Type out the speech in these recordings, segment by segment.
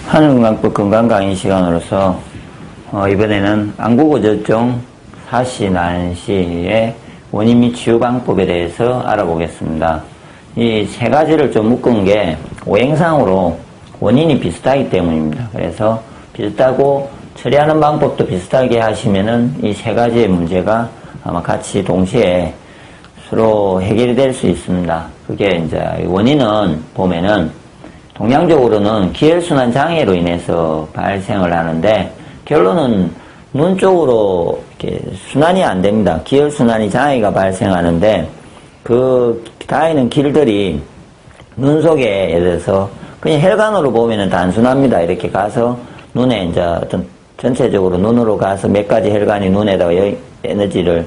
하늘건강법 건강강의 시간으로서 이번에는 안구고절종 사시, 난시의 원인 및 치유 방법에 대해서 알아보겠습니다. 이 세 가지를 좀 묶은 게 오행상으로 원인이 비슷하기 때문입니다. 그래서 비슷하고 처리하는 방법도 비슷하게 하시면은 이 세 가지의 문제가 아마 같이 동시에 서로 해결이 될 수 있습니다. 그게 이제 원인은 보면은 동양적으로는 기혈순환 장애로 인해서 발생을 하는데 결론은 눈 쪽으로 이렇게 순환이 안 됩니다. 기혈순환이 장애가 발생하는데 그 다니는 길들이 눈 속에 예를 들어서 그냥 혈관으로 보면은 단순합니다. 이렇게 가서 눈에 이제 어떤 전체적으로 눈으로 가서 몇 가지 혈관이 눈에다가 에너지를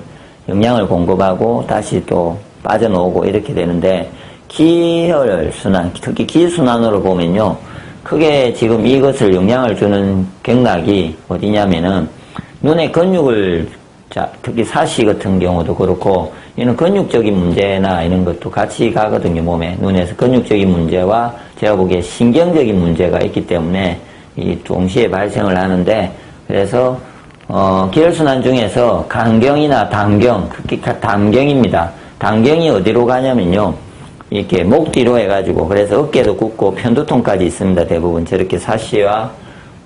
영양을 공급하고 다시 또 빠져나오고 이렇게 되는데 기혈순환, 특히 기순환으로 보면요. 크게 지금 이것을 영향을 주는 경락이 어디냐면은 눈의 근육을, 특히 사시 같은 경우도 그렇고 이는 근육적인 문제나 이런 것도 같이 가거든요. 몸에. 눈에서 근육적인 문제와 제가 보기에 신경적인 문제가 있기 때문에 이 동시에 발생을 하는데 그래서 기혈순환 중에서 간경이나 단경, 특히 단경입니다. 단경이 어디로 가냐면요. 이렇게 목 뒤로 해가지고 그래서 어깨도 굽고 편두통까지 있습니다. 대부분 저렇게 사시와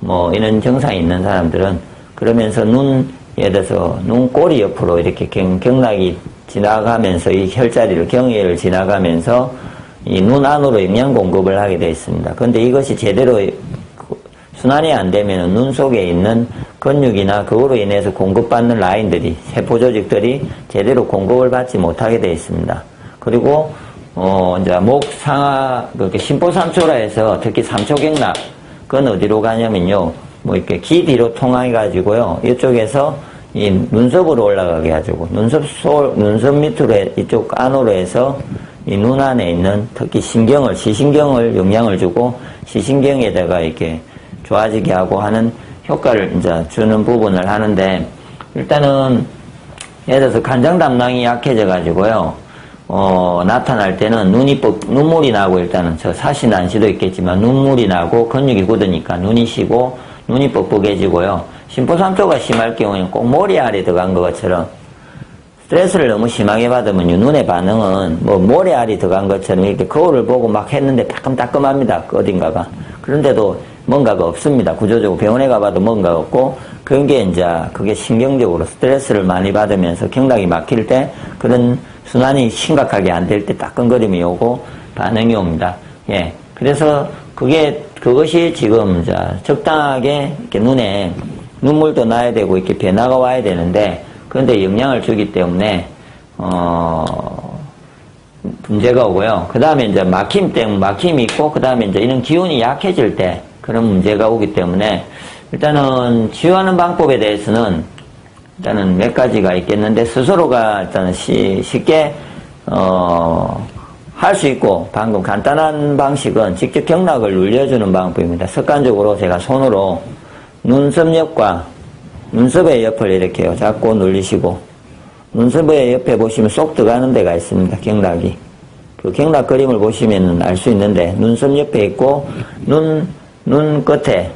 뭐 이런 증상이 있는 사람들은 그러면서 눈 예를 들어서 눈꼬리 옆으로 이렇게 경락이 지나가면서 이 혈자리를 경혈을 지나가면서 이 눈 안으로 영양 공급을 하게 되어 있습니다. 그런데 이것이 제대로 순환이 안 되면 눈 속에 있는 근육이나 그거로 인해서 공급받는 라인들이 세포 조직들이 제대로 공급을 받지 못하게 되어 있습니다. 그리고 이제 목 상하, 그렇게 심포삼초라 해서 특히 삼초경락, 그건 어디로 가냐면요. 뭐 이렇게 귀 뒤로 통해가지고요. 이쪽에서 이 눈썹으로 올라가게 해가지고, 눈썹 밑으로, 이쪽 안으로 해서 이 눈 안에 있는 특히 시신경을 영향을 주고, 시신경에다가 이렇게 좋아지게 하고 하는 효과를 이제 주는 부분을 하는데, 일단은, 예를 들어서 간장 담낭이 약해져가지고요. 나타날 때는 눈물이 나고 일단은 저 사시 난시도 있겠지만 눈물이 나고 근육이 굳으니까 눈이 쉬고 눈이 뻑뻑해지고요. 심포삼초가 심할 경우에는 꼭 머리 아래 들어간 것처럼 스트레스를 너무 심하게 받으면요. 눈의 반응은 뭐 머리 아래 들어간 것처럼 이렇게 거울을 보고 막 했는데 따끔따끔합니다. 어딘가가. 그런데도 뭔가가 없습니다. 구조적으로 병원에 가봐도 뭔가가 없고 그런 게 이제 그게 신경적으로 스트레스를 많이 받으면서 경락이 막힐 때 그런 순환이 심각하게 안 될 때 따끔거림이 오고 반응이 옵니다. 예. 그래서 그것이 지금 적당하게 이렇게 눈에 눈물도 나야 되고 이렇게 변화가 와야 되는데 그런데 영향을 주기 때문에 문제가 오고요. 그 다음에 이제 막힘이 있고 그 다음에 이제 이런 기운이 약해질 때 그런 문제가 오기 때문에 일단은 치유하는 방법에 대해서는 일단은 몇 가지가 있겠는데 스스로가 일단은 쉽게 할 수 있고 방금 간단한 방식은 직접 경락을 눌려주는 방법입니다. 습관적으로 제가 손으로 눈썹 옆과 눈썹의 옆을 이렇게 잡고 눌리시고 눈썹의 옆에 보시면 쏙 들어가는 데가 있습니다. 경락이. 그 경락 그림을 보시면 알 수 있는데 눈썹 옆에 있고 눈 끝에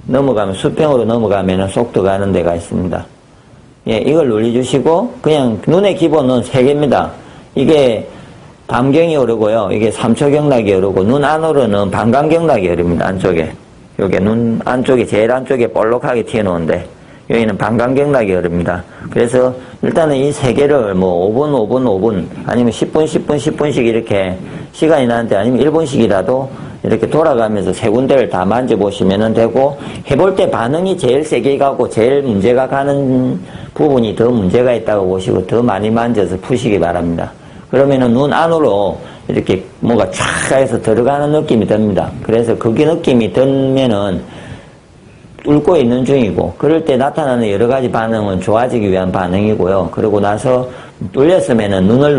넘어가면 수평으로 넘어가면 쏙 들어가는 데가 있습니다. 예, 이걸 눌러주시고, 그냥, 눈의 기본은 3개입니다. 이게, 담경이 오르고요. 이게 삼초경락이 오르고, 눈 안으로는 방광경락이 오릅니다. 안쪽에. 여기 눈 안쪽에, 제일 안쪽에 볼록하게 튀어나오는데, 여기는 방광경락이 오릅니다. 그래서, 일단은 이 3개를 뭐, 5분, 아니면 10분씩 이렇게 시간이 나는데, 아니면 1분씩이라도 이렇게 돌아가면서 3군데를 다 만져보시면 되고, 해볼 때 반응이 제일 세게 가고, 제일 문제가 가는 부분이 더 문제가 있다고 보시고, 더 많이 만져서 푸시기 바랍니다. 그러면은 눈 안으로 이렇게 뭔가 촥 해서 들어가는 느낌이 듭니다. 그래서 그게 느낌이 들면은, 뚫고 있는 중이고, 그럴 때 나타나는 여러 가지 반응은 좋아지기 위한 반응이고요. 그러고 나서 뚫렸으면은 눈을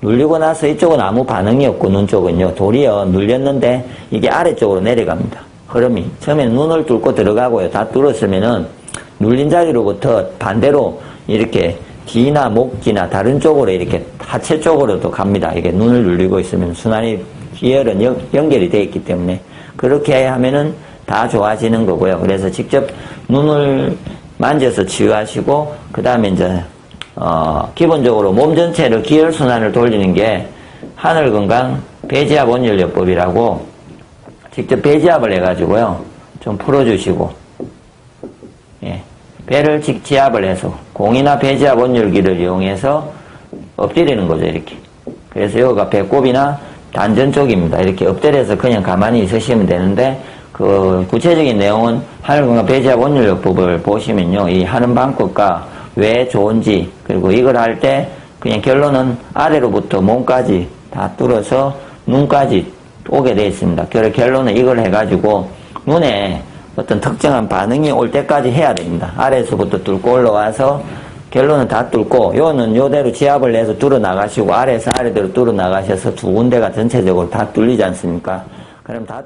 눌리고 나서 이쪽은 아무 반응이 없고 눈 쪽은요. 도리어 눌렸는데 이게 아래쪽으로 내려갑니다. 흐름이. 처음에는 눈을 뚫고 들어가고요. 다 뚫었으면은 눌린 자리로부터 반대로 이렇게 귀나 목귀나 다른 쪽으로 이렇게 하체 쪽으로도 갑니다. 이게 눈을 눌리고 있으면 순환이 기혈은 연결이 되어 있기 때문에 그렇게 하면은 다 좋아지는 거고요. 그래서 직접 눈을 만져서 치유하시고, 그 다음에 이제, 기본적으로 몸 전체를 기혈순환을 돌리는 게 하늘건강 배지압 온열요법이라고 직접 배지압을 해가지고요. 좀 풀어주시고, 예. 배를 지압을 해서 공이나 배지압 온열기를 이용해서 엎드리는 거죠, 이렇게. 그래서 여기가 배꼽이나 단전 쪽입니다. 이렇게 엎드려서 그냥 가만히 있으시면 되는데, 그 구체적인 내용은 하늘건강 배지압 온열요법을 보시면요, 이 하는 방법과 왜 좋은지, 그리고 이걸 할 때 그냥 결론은 아래로부터 몸까지 다 뚫어서 눈까지 오게 되어 있습니다. 결론은 이걸 해가지고 눈에 어떤 특정한 반응이 올 때까지 해야 됩니다. 아래에서부터 뚫고 올라와서 결론은 다 뚫고, 요는 요대로 지압을 내서 뚫어 나가시고, 아래에서 아래대로 뚫어 나가셔서 두 군데가 전체적으로 다 뚫리지 않습니까? 그럼 다